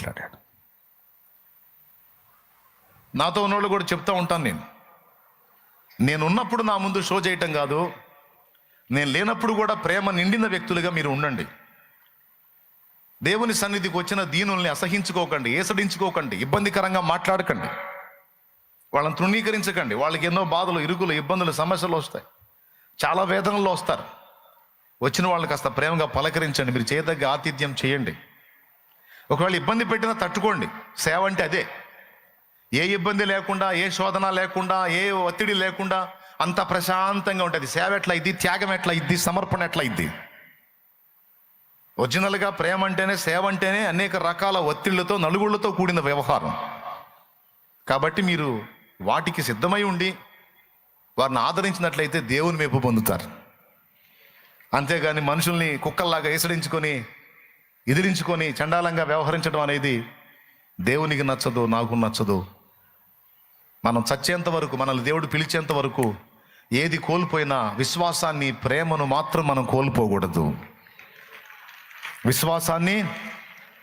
మాట్లాడాడు. నాతో ఉన్నోళ్ళు కూడా చెప్తూ ఉంటాను, నేనున్నప్పుడు నా ముందు షో చేయటం కాదు, నేను లేనప్పుడు కూడా ప్రేమ నిండిన వ్యక్తులుగా మీరు ఉండండి. దేవుని సన్నిధికి వచ్చిన దీనుల్ని అసహించుకోకండి, ఏసడించుకోకండి, ఇబ్బందికరంగా మాట్లాడకండి, వాళ్ళని తృణీకరించకండి. వాళ్ళకి ఎన్నో బాధలు, ఇరుకులు, ఇబ్బందులు, సమస్యలు వస్తాయి, చాలా వేదనల్లో వస్తారు. వచ్చిన వాళ్ళని కాస్త ప్రేమగా పలకరించండి, మీరు చేయదగ్గ ఆతిథ్యం చేయండి. ఒకవేళ ఇబ్బంది పెట్టినా తట్టుకోండి. సేవ అంటే అదే. ఏ ఇబ్బంది లేకుండా, ఏ శోధన లేకుండా, ఏ ఒత్తిడి లేకుండా అంత ప్రశాంతంగా ఉంటుంది. సేవ ఎట్లా ఇది, త్యాగం ఎట్లా ఇది, సమర్పణ ఎట్లా ఇది. ఒరిజినల్గా ప్రేమ అంటేనే, సేవ అంటేనే అనేక రకాల ఒత్తిళ్లతో, నలుగుళ్లతో కూడిన వ్యవహారం. కాబట్టి మీరు వాటికి సిద్ధమై ఉండి వారిని ఆదరించినట్లయితే దేవుని మెప్పు పొందుతారు. అంతేగాని మనుషుల్ని కుక్కల్లాగా ఏసడించుకొని, ఎదిరించుకొని చండాలంగా వ్యవహరించడం అనేది దేవునికి నచ్చదు, నాకు నచ్చదు. మనం చచ్చేంత వరకు, మనల్ని దేవుడు పిలిచేంత వరకు ఏది కోల్పోయినా విశ్వాసాన్ని, ప్రేమను మాత్రం మనం కోల్పోకూడదు. విశ్వాసాన్ని,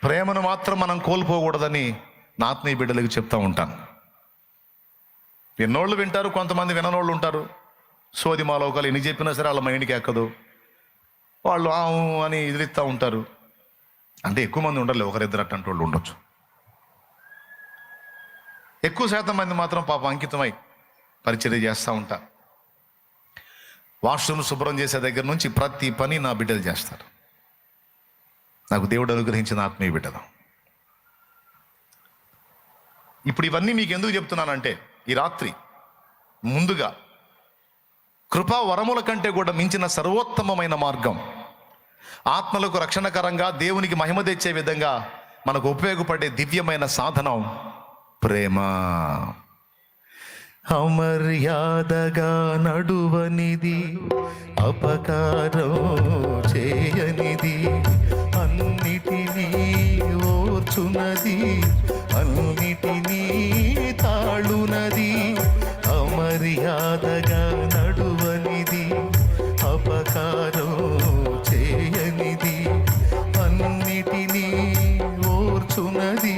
ప్రేమను మాత్రం మనం కోల్పోకూడదని నా ఆత్మీయ బిడ్డలకు చెప్తూ ఉంటాను. ఎన్నోళ్ళు వింటారు, కొంతమంది విననోళ్ళు ఉంటారు. సోది మాలోకాలు ఎన్ని చెప్పినా సరే వాళ్ళ మైండ్కి ఎక్కదు. వాళ్ళు అని ఎదిరిస్తూ ఉంటారు. అంటే ఎక్కువ మంది ఉండరు, ఒకరిద్దరు అట్టంటి వాళ్ళు ఉండొచ్చు. ఎక్కువ శాతం మంది మాత్రం పాప అంకితమై పరిచర్య చేస్తూ ఉంటారు. వాష్రూమ్ శుభ్రం చేసే దగ్గర నుంచి ప్రతి పని నా బిడ్డలు చేస్తారు. నాకు దేవుడు అనుగ్రహించిన ఆత్మీయ బిడ్డలు. ఇప్పుడు ఇవన్నీ మీకు ఎందుకు చెప్తున్నానంటే, ఈ రాత్రి ముందుగా కృపా వరముల కంటే కూడా మించిన సర్వోత్తమమైన మార్గం, ఆత్మలకు రక్షణకరంగా, దేవునికి మహిమ తెచ్చే విధంగా మనకు ఉపయోగపడే దివ్యమైన సాధనం ప్రేమ. అమర్యాదగా నడువనిది, అపకారం చేయనిది, అన్నిటినీ ఓర్చునది, అన్నిటినీ తాళునది. అమర్యాదగా నడువనిది, అపకారం చేయనిది, అన్నిటినీ ఓర్చునది,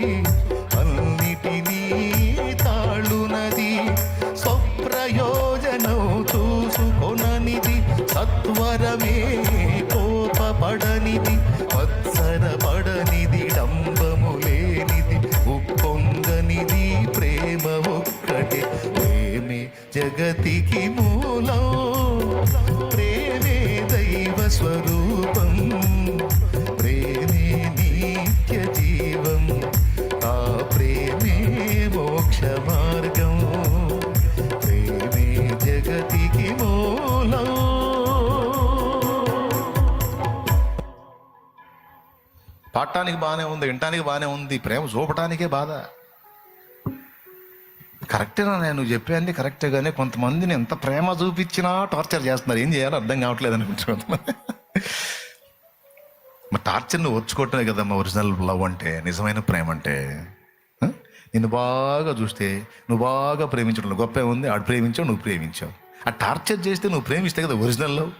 అన్నిటినీ తాళునది. స్వప్రయోజనం చూసుకొననిది, సత్వరమే కోపపడనిది, వత్సరపడనిది, డంబము లేనిది, ఉప్పొంగనిది, ప్రేమ ఒక్కటే. ప్రేమే జగతికి మూలం, ప్రేమే దైవ స్వరూపం, ప్రేమే నిత్య జీవం, ఆ ప్రేమే మోక్ష మార్గం, ప్రేమే జగతికి మూలం. పాడటానికి బాగానే ఉంది, వినటానికి బాగానే ఉంది, ప్రేమ చూపటానికే బాధ. కరెక్టేనా నేను చెప్పేది? కరెక్టే, కానీ కొంతమందిని ఎంత ప్రేమ చూపించినా టార్చర్ చేస్తున్నారు. ఏం చేయాలో అర్థం కావట్లేదు అనుకుంటున్నాను. మరి టార్చర్ని ఓర్చుకోవటమే కదమ్మా ఒరిజినల్ లవ్ అంటే, నిజమైన ప్రేమ అంటే. నిన్ను బాగా చూస్తే నువ్వు బాగా ప్రేమించడం గొప్ప ఉంది, ఆడు ప్రేమించావు, నువ్వు ప్రేమించావు. ఆ టార్చర్ చేస్తే నువ్వు ప్రేమిస్తే కదా ఒరిజినల్ లవ్.